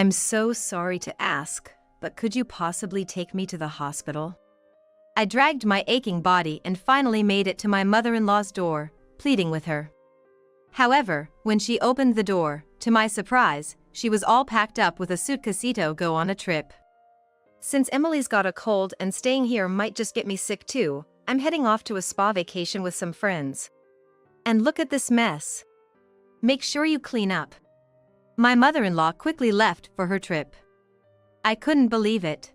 I'm so sorry to ask, but could you possibly take me to the hospital? I dragged my aching body and finally made it to my mother-in-law's door, pleading with her. However, when she opened the door, to my surprise, she was all packed up with a suitcasito go on a trip. Since Emily's got a cold and staying here might just get me sick too, I'm heading off to a spa vacation with some friends. And look at this mess. Make sure you clean up. My mother-in-law quickly left for her trip. I couldn't believe it.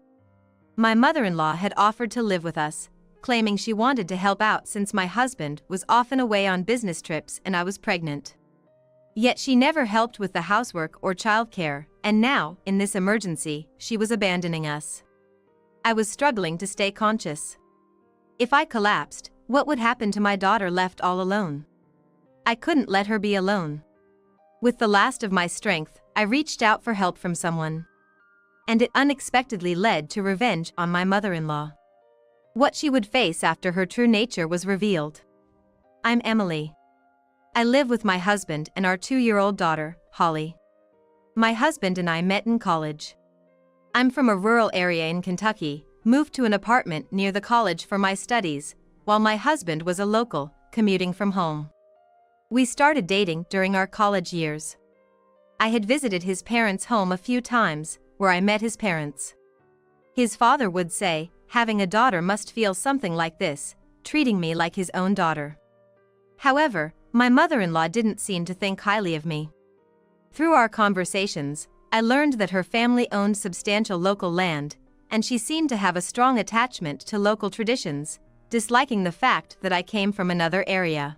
My mother-in-law had offered to live with us, claiming she wanted to help out since my husband was often away on business trips and I was pregnant. Yet she never helped with the housework or childcare, and now, in this emergency, she was abandoning us. I was struggling to stay conscious. If I collapsed, what would happen to my daughter left all alone? I couldn't let her be alone. With the last of my strength, I reached out for help from someone. And it unexpectedly led to revenge on my mother-in-law. What she would face after her true nature was revealed. I'm Emily. I live with my husband and our 2-year-old daughter, Holly. My husband and I met in college. I'm from a rural area in Kentucky, moved to an apartment near the college for my studies, while my husband was a local, commuting from home. We started dating during our college years. I had visited his parents' home a few times, where I met his parents. His father would say, having a daughter must feel something like this, treating me like his own daughter. However, my mother-in-law didn't seem to think highly of me. Through our conversations, I learned that her family owned substantial local land, and she seemed to have a strong attachment to local traditions, disliking the fact that I came from another area.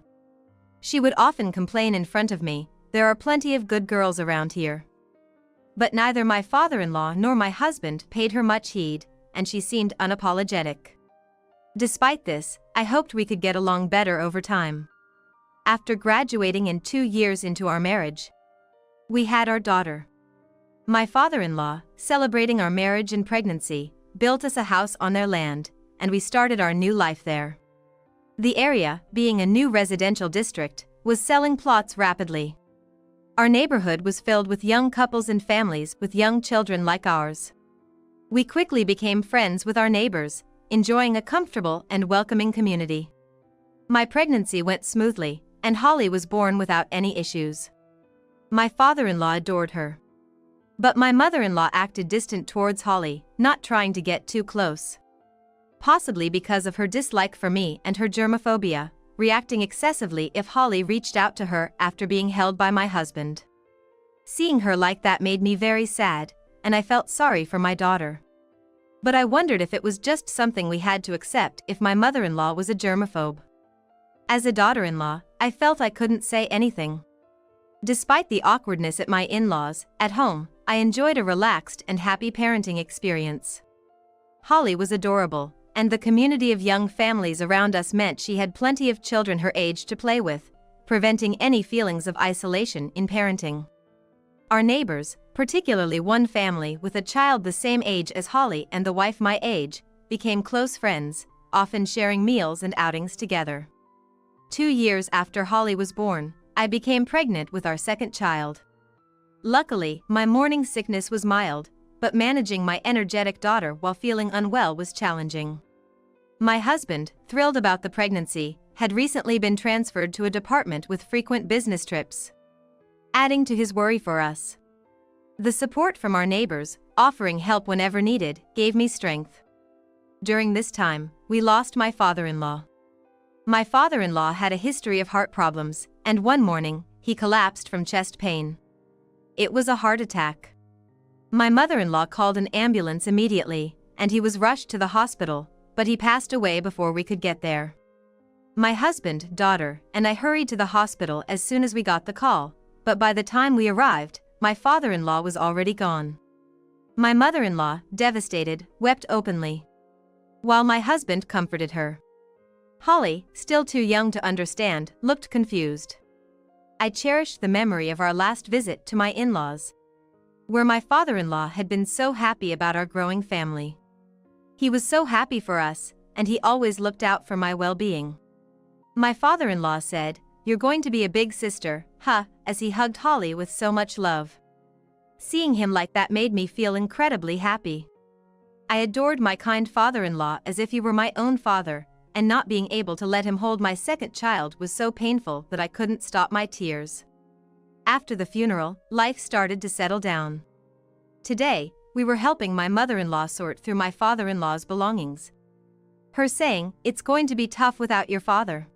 She would often complain in front of me, "There are plenty of good girls around here." But neither my father-in-law nor my husband paid her much heed, and she seemed unapologetic. Despite this, I hoped we could get along better over time. After graduating and 2 years into our marriage, we had our daughter. My father-in-law, celebrating our marriage and pregnancy, built us a house on their land, and we started our new life there. The area, being a new residential district, was selling plots rapidly. Our neighborhood was filled with young couples and families with young children like ours. We quickly became friends with our neighbors, enjoying a comfortable and welcoming community. My pregnancy went smoothly, and Holly was born without any issues. My father-in-law adored her. But my mother-in-law acted distant towards Holly, not trying to get too close. Possibly because of her dislike for me and her germophobia, reacting excessively if Holly reached out to her after being held by my husband. Seeing her like that made me very sad, and I felt sorry for my daughter. But I wondered if it was just something we had to accept if my mother-in-law was a germaphobe. As a daughter-in-law, I felt I couldn't say anything. Despite the awkwardness at my in-laws, at home, I enjoyed a relaxed and happy parenting experience. Holly was adorable, and the community of young families around us meant she had plenty of children her age to play with, preventing any feelings of isolation in parenting. Our neighbors, particularly one family with a child the same age as Holly and the wife my age, became close friends, often sharing meals and outings together. 2 years after Holly was born, I became pregnant with our second child. Luckily, my morning sickness was mild, but managing my energetic daughter while feeling unwell was challenging. My husband, thrilled about the pregnancy, had recently been transferred to a department with frequent business trips, adding to his worry for us. The support from our neighbors, offering help whenever needed, gave me strength. During this time, we lost my father-in-law. My father-in-law had a history of heart problems, and one morning, he collapsed from chest pain. It was a heart attack. My mother-in-law called an ambulance immediately, and he was rushed to the hospital, but he passed away before we could get there. My husband, daughter, and I hurried to the hospital as soon as we got the call, but by the time we arrived, my father-in-law was already gone. My mother-in-law, devastated, wept openly, while my husband comforted her. Holly, still too young to understand, looked confused. I cherished the memory of our last visit to my in-laws, where my father-in-law had been so happy about our growing family. He was so happy for us, and he always looked out for my well-being. My father-in-law said, "You're going to be a big sister, huh," as he hugged Holly with so much love. Seeing him like that made me feel incredibly happy. I adored my kind father-in-law as if he were my own father, and not being able to let him hold my second child was so painful that I couldn't stop my tears. After the funeral, life started to settle down. Today, we were helping my mother-in-law sort through my father-in-law's belongings. Her saying, "It's going to be tough without your father."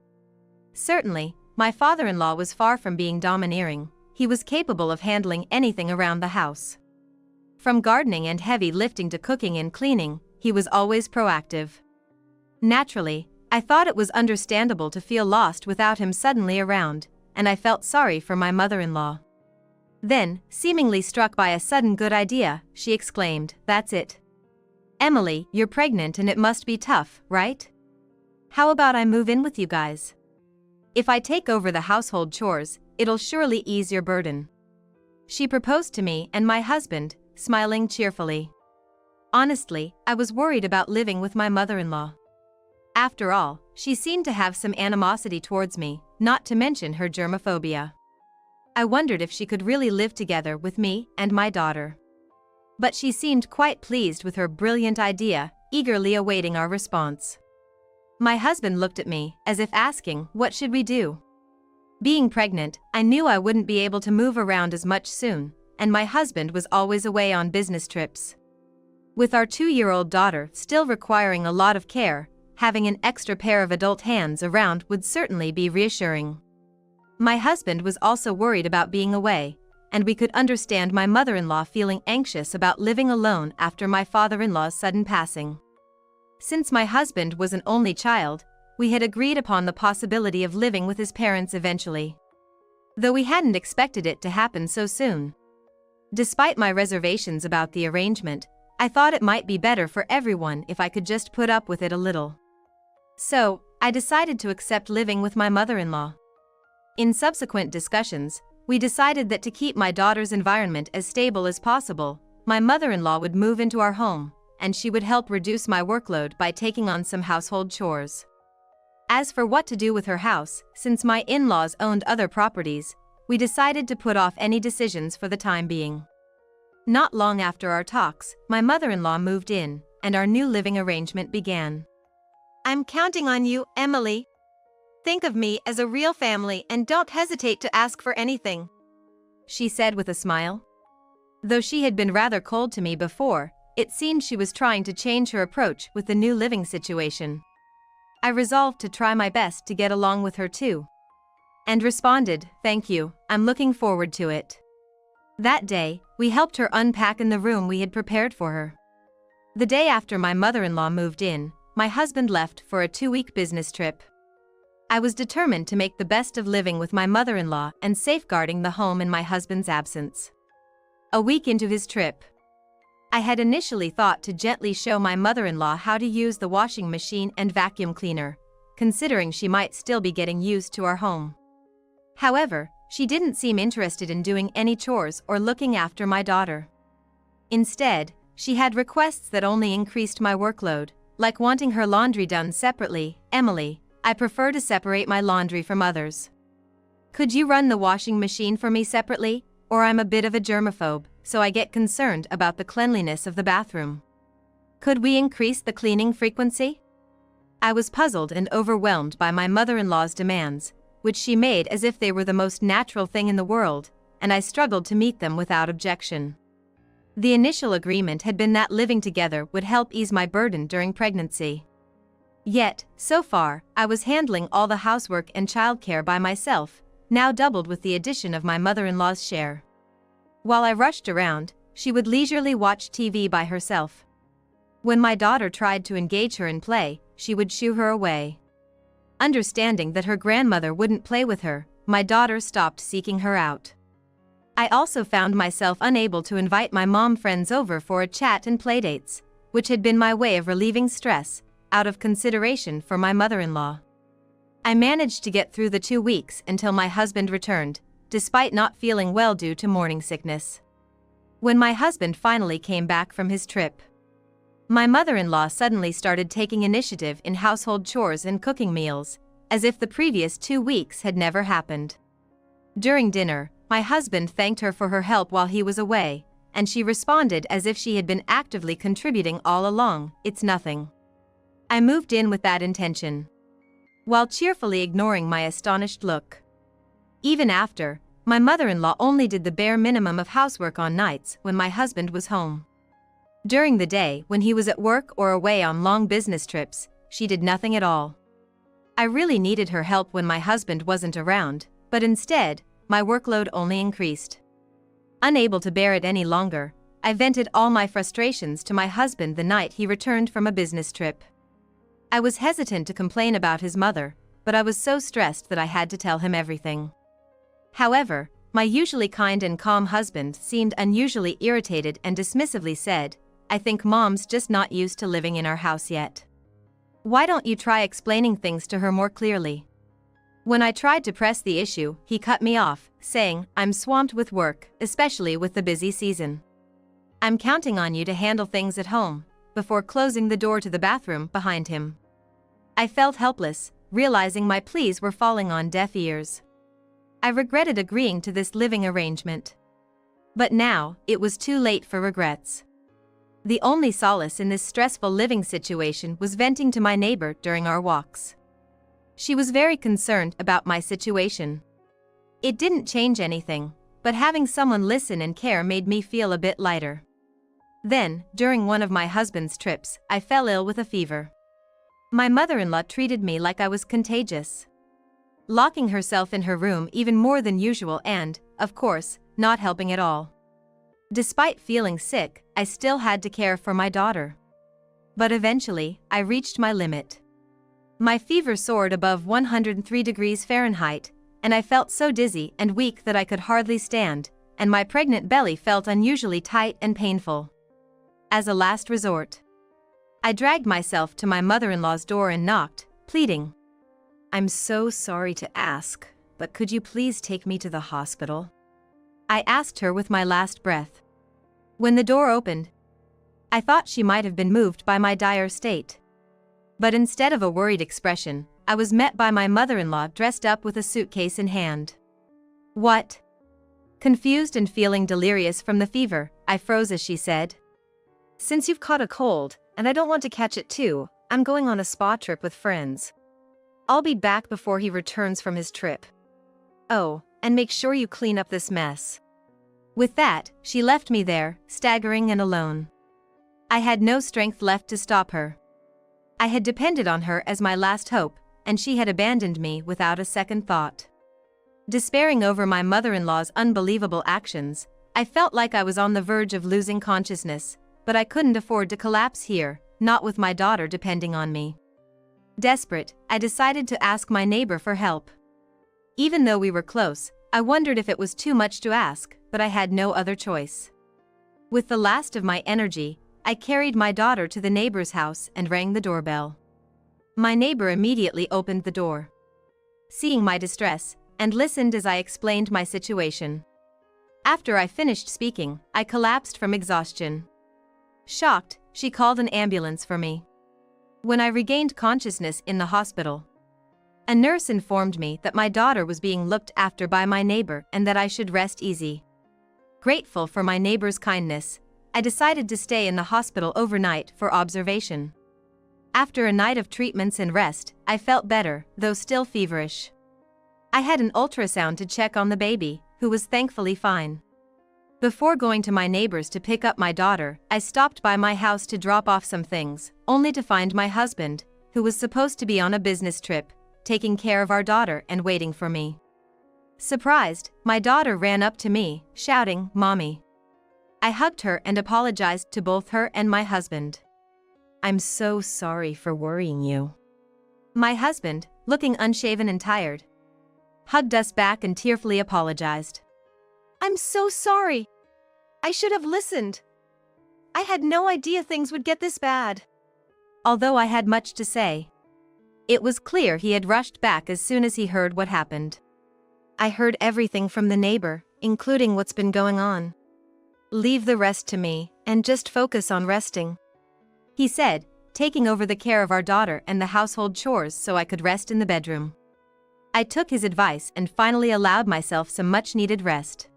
Certainly, my father-in-law was far from being domineering. He was capable of handling anything around the house. From gardening and heavy lifting to cooking and cleaning, he was always proactive. Naturally, I thought it was understandable to feel lost without him suddenly around, and I felt sorry for my mother-in-law. Then, seemingly struck by a sudden good idea, she exclaimed, "That's it. Emily, you're pregnant and it must be tough, right? How about I move in with you guys? If I take over the household chores, it'll surely ease your burden." She proposed to me and my husband, smiling cheerfully. Honestly, I was worried about living with my mother-in-law. After all, she seemed to have some animosity towards me, not to mention her germophobia. I wondered if she could really live together with me and my daughter. But she seemed quite pleased with her brilliant idea, eagerly awaiting our response. My husband looked at me, as if asking, "What should we do?" Being pregnant, I knew I wouldn't be able to move around as much soon, and my husband was always away on business trips. With our 2-year-old daughter still requiring a lot of care, having an extra pair of adult hands around would certainly be reassuring. My husband was also worried about being away, and we could understand my mother-in-law feeling anxious about living alone after my father-in-law's sudden passing. Since my husband was an only child, we had agreed upon the possibility of living with his parents eventually. Though we hadn't expected it to happen so soon. Despite my reservations about the arrangement, I thought it might be better for everyone if I could just put up with it a little. So, I decided to accept living with my mother-in-law. In subsequent discussions, we decided that to keep my daughter's environment as stable as possible, my mother-in-law would move into our home, and she would help reduce my workload by taking on some household chores. As for what to do with her house, since my in-laws owned other properties, we decided to put off any decisions for the time being. Not long after our talks, my mother-in-law moved in, and our new living arrangement began. "I'm counting on you, Emily. Think of me as a real family and don't hesitate to ask for anything," she said with a smile. Though she had been rather cold to me before, it seemed she was trying to change her approach with the new living situation. I resolved to try my best to get along with her too. And responded, "Thank you, I'm looking forward to it." That day, we helped her unpack in the room we had prepared for her. The day after my mother-in-law moved in, my husband left for a 2-week business trip. I was determined to make the best of living with my mother-in-law and safeguarding the home in my husband's absence. A week into his trip, I had initially thought to gently show my mother-in-law how to use the washing machine and vacuum cleaner, considering she might still be getting used to our home. However, she didn't seem interested in doing any chores or looking after my daughter. Instead, she had requests that only increased my workload, like wanting her laundry done separately. "Emily, I prefer to separate my laundry from others. Could you run the washing machine for me separately? Or I'm a bit of a germaphobe, so I get concerned about the cleanliness of the bathroom. Could we increase the cleaning frequency?" I was puzzled and overwhelmed by my mother-in-law's demands, which she made as if they were the most natural thing in the world, and I struggled to meet them without objection. The initial agreement had been that living together would help ease my burden during pregnancy. Yet, so far, I was handling all the housework and childcare by myself, now doubled with the addition of my mother-in-law's share. While I rushed around, she would leisurely watch TV by herself. When my daughter tried to engage her in play, she would shoo her away. Understanding that her grandmother wouldn't play with her, my daughter stopped seeking her out. I also found myself unable to invite my mom friends over for a chat and playdates, which had been my way of relieving stress, out of consideration for my mother-in-law. I managed to get through the 2 weeks until my husband returned, despite not feeling well due to morning sickness. When my husband finally came back from his trip, my mother-in-law suddenly started taking initiative in household chores and cooking meals, as if the previous 2 weeks had never happened. During dinner, my husband thanked her for her help while he was away, and she responded as if she had been actively contributing all along, "It's nothing." I moved in with that intention, while cheerfully ignoring my astonished look. Even after, my mother-in-law only did the bare minimum of housework on nights when my husband was home. During the day, when he was at work or away on long business trips, she did nothing at all. I really needed her help when my husband wasn't around, but instead, my workload only increased. Unable to bear it any longer, I vented all my frustrations to my husband the night he returned from a business trip. I was hesitant to complain about his mother, but I was so stressed that I had to tell him everything. However, my usually kind and calm husband seemed unusually irritated and dismissively said, "I think Mom's just not used to living in our house yet. Why don't you try explaining things to her more clearly?" When I tried to press the issue, he cut me off, saying, "I'm swamped with work, especially with the busy season. I'm counting on you to handle things at home," before closing the door to the bathroom behind him. I felt helpless, realizing my pleas were falling on deaf ears. I regretted agreeing to this living arrangement. But now, it was too late for regrets. The only solace in this stressful living situation was venting to my neighbor during our walks. She was very concerned about my situation. It didn't change anything, but having someone listen and care made me feel a bit lighter. Then, during one of my husband's trips, I fell ill with a fever. My mother-in-law treated me like I was contagious, locking herself in her room even more than usual and, of course, not helping at all. Despite feeling sick, I still had to care for my daughter. But eventually, I reached my limit. My fever soared above 103 degrees Fahrenheit, and I felt so dizzy and weak that I could hardly stand, and my pregnant belly felt unusually tight and painful. As a last resort, I dragged myself to my mother-in-law's door and knocked, pleading, "I'm so sorry to ask, but could you please take me to the hospital?" I asked her with my last breath. When the door opened, I thought she might have been moved by my dire state. But instead of a worried expression, I was met by my mother-in-law dressed up with a suitcase in hand. "What?" Confused and feeling delirious from the fever, I froze as she said, "Since you've caught a cold, and I don't want to catch it too, I'm going on a spa trip with friends. I'll be back before he returns from his trip. Oh, and make sure you clean up this mess." With that, she left me there, staggering and alone. I had no strength left to stop her. I had depended on her as my last hope, and she had abandoned me without a second thought. Despairing over my mother-in-law's unbelievable actions, I felt like I was on the verge of losing consciousness, but I couldn't afford to collapse here, not with my daughter depending on me. Desperate, I decided to ask my neighbor for help. Even though we were close, I wondered if it was too much to ask, but I had no other choice. With the last of my energy, I carried my daughter to the neighbor's house and rang the doorbell. My neighbor immediately opened the door, seeing my distress, and listened as I explained my situation. After I finished speaking, I collapsed from exhaustion. Shocked, she called an ambulance for me. When I regained consciousness in the hospital, a nurse informed me that my daughter was being looked after by my neighbor and that I should rest easy. Grateful for my neighbor's kindness, I decided to stay in the hospital overnight for observation. After a night of treatments and rest, I felt better, though still feverish. I had an ultrasound to check on the baby, who was thankfully fine. Before going to my neighbor's to pick up my daughter, I stopped by my house to drop off some things, only to find my husband, who was supposed to be on a business trip, taking care of our daughter and waiting for me. Surprised, my daughter ran up to me, shouting, "Mommy." I hugged her and apologized to both her and my husband. "I'm so sorry for worrying you." My husband, looking unshaven and tired, hugged us back and tearfully apologized. "I'm so sorry. I should have listened. I had no idea things would get this bad." Although I had much to say, it was clear he had rushed back as soon as he heard what happened. "I heard everything from the neighbor, including what's been going on. Leave the rest to me, and just focus on resting," he said, taking over the care of our daughter and the household chores so I could rest in the bedroom. I took his advice and finally allowed myself some much-needed rest.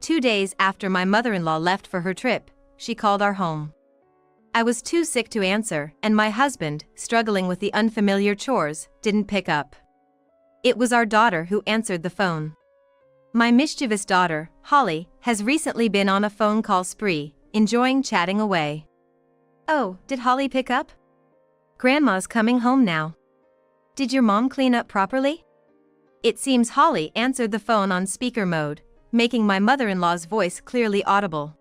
2 days after my mother-in-law left for her trip, she called our home. I was too sick to answer, and my husband, struggling with the unfamiliar chores, didn't pick up. It was our daughter who answered the phone. My mischievous daughter, Holly, has recently been on a phone call spree, enjoying chatting away. "Oh, did Holly pick up? Grandma's coming home now. Did your mom clean up properly?" It seems Holly answered the phone on speaker mode, making my mother-in-law's voice clearly audible.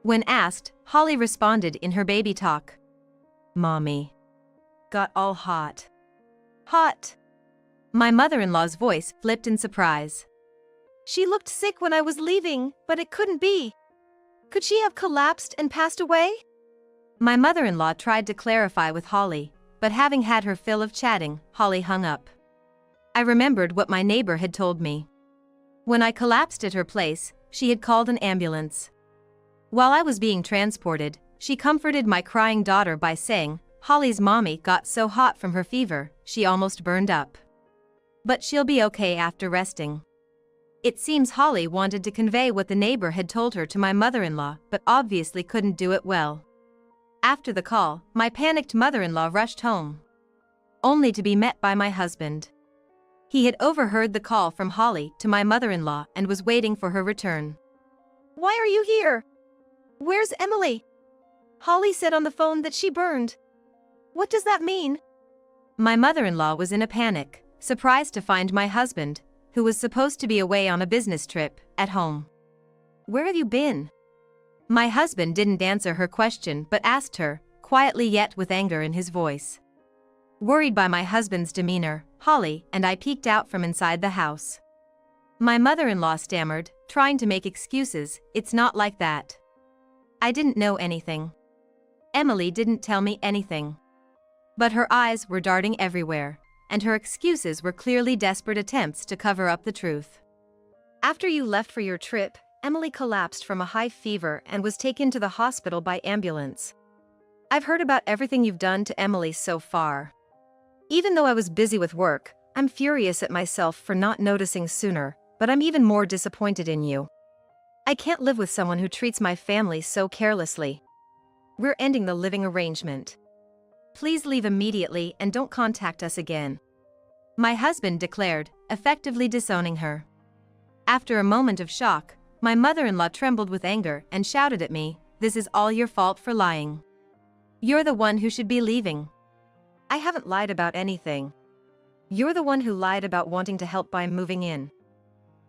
When asked, Holly responded in her baby talk. "Mommy. Got all hot." "Hot?" My mother-in-law's voice flipped in surprise. "She looked sick when I was leaving, but it couldn't be. Could she have collapsed and passed away?" My mother-in-law tried to clarify with Holly, but having had her fill of chatting, Holly hung up. I remembered what my neighbor had told me. When I collapsed at her place, she had called an ambulance. While I was being transported, she comforted my crying daughter by saying, "Holly's mommy got so hot from her fever, she almost burned up. But she'll be okay after resting." It seems Holly wanted to convey what the neighbor had told her to my mother-in-law, but obviously couldn't do it well. After the call, my panicked mother-in-law rushed home, only to be met by my husband. He had overheard the call from Holly to my mother-in-law and was waiting for her return. "Why are you here? Where's Emily? Holly said on the phone that she burned. What does that mean?" My mother-in-law was in a panic, surprised to find my husband, who was supposed to be away on a business trip, at home. "Where have you been?" My husband didn't answer her question but asked her, quietly yet with anger in his voice. Worried by my husband's demeanor, Holly and I peeked out from inside the house. My mother-in-law stammered, trying to make excuses. "It's not like that. I didn't know anything. Emily didn't tell me anything." But her eyes were darting everywhere, and her excuses were clearly desperate attempts to cover up the truth. "After you left for your trip, Emily collapsed from a high fever and was taken to the hospital by ambulance. I've heard about everything you've done to Emily so far. Even though I was busy with work, I'm furious at myself for not noticing sooner, but I'm even more disappointed in you. I can't live with someone who treats my family so carelessly. We're ending the living arrangement. Please leave immediately and don't contact us again." My husband declared, effectively disowning her. After a moment of shock, my mother-in-law trembled with anger and shouted at me, "This is all your fault for lying. You're the one who should be leaving." "I haven't lied about anything. You're the one who lied about wanting to help by moving in.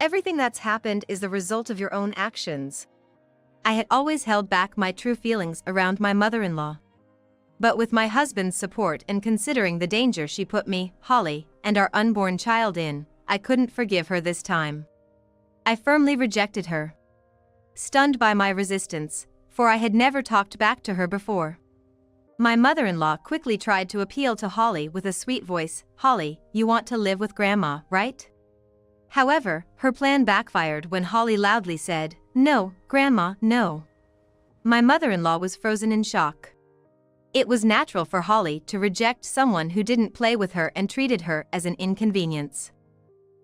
Everything that's happened is the result of your own actions." I had always held back my true feelings around my mother-in-law. But with my husband's support and considering the danger she put me, Holly, and our unborn child in, I couldn't forgive her this time. I firmly rejected her. Stunned by my resistance, for I had never talked back to her before. My mother-in-law quickly tried to appeal to Holly with a sweet voice. "Holly, you want to live with Grandma, right?" However, her plan backfired when Holly loudly said, "No, Grandma, no." My mother-in-law was frozen in shock. It was natural for Holly to reject someone who didn't play with her and treated her as an inconvenience.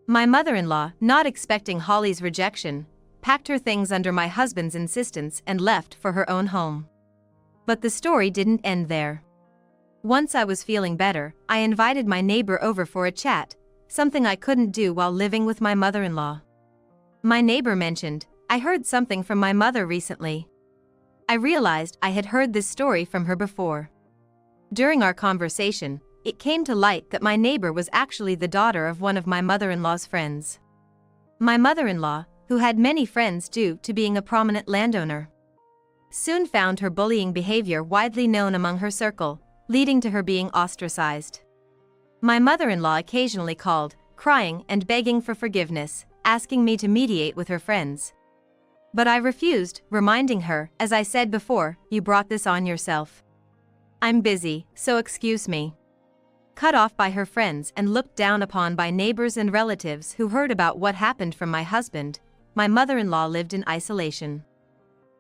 My mother-in-law, not expecting Holly's rejection, packed her things under my husband's insistence and left for her own home. But the story didn't end there. Once I was feeling better, I invited my neighbor over for a chat, something I couldn't do while living with my mother-in-law. My neighbor mentioned, "I heard something from my mother recently." I realized I had heard this story from her before. During our conversation, it came to light that my neighbor was actually the daughter of one of my mother-in-law's friends. My mother-in-law, who had many friends due to being a prominent landowner, soon found her bullying behavior widely known among her circle, leading to her being ostracized. My mother-in-law occasionally called, crying and begging for forgiveness, asking me to mediate with her friends. But I refused, reminding her, as I said before, "You brought this on yourself. I'm busy, so excuse me." Cut off by her friends and looked down upon by neighbors and relatives who heard about what happened from my husband, my mother-in-law lived in isolation.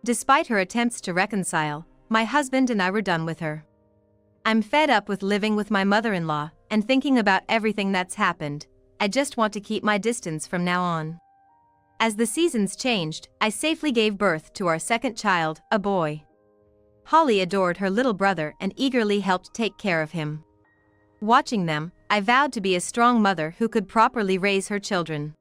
Despite her attempts to reconcile, my husband and I were done with her. I'm fed up with living with my mother-in-law and thinking about everything that's happened. I just want to keep my distance from now on. As the seasons changed, I safely gave birth to our second child, a boy. Holly adored her little brother and eagerly helped take care of him. Watching them, I vowed to be a strong mother who could properly raise her children.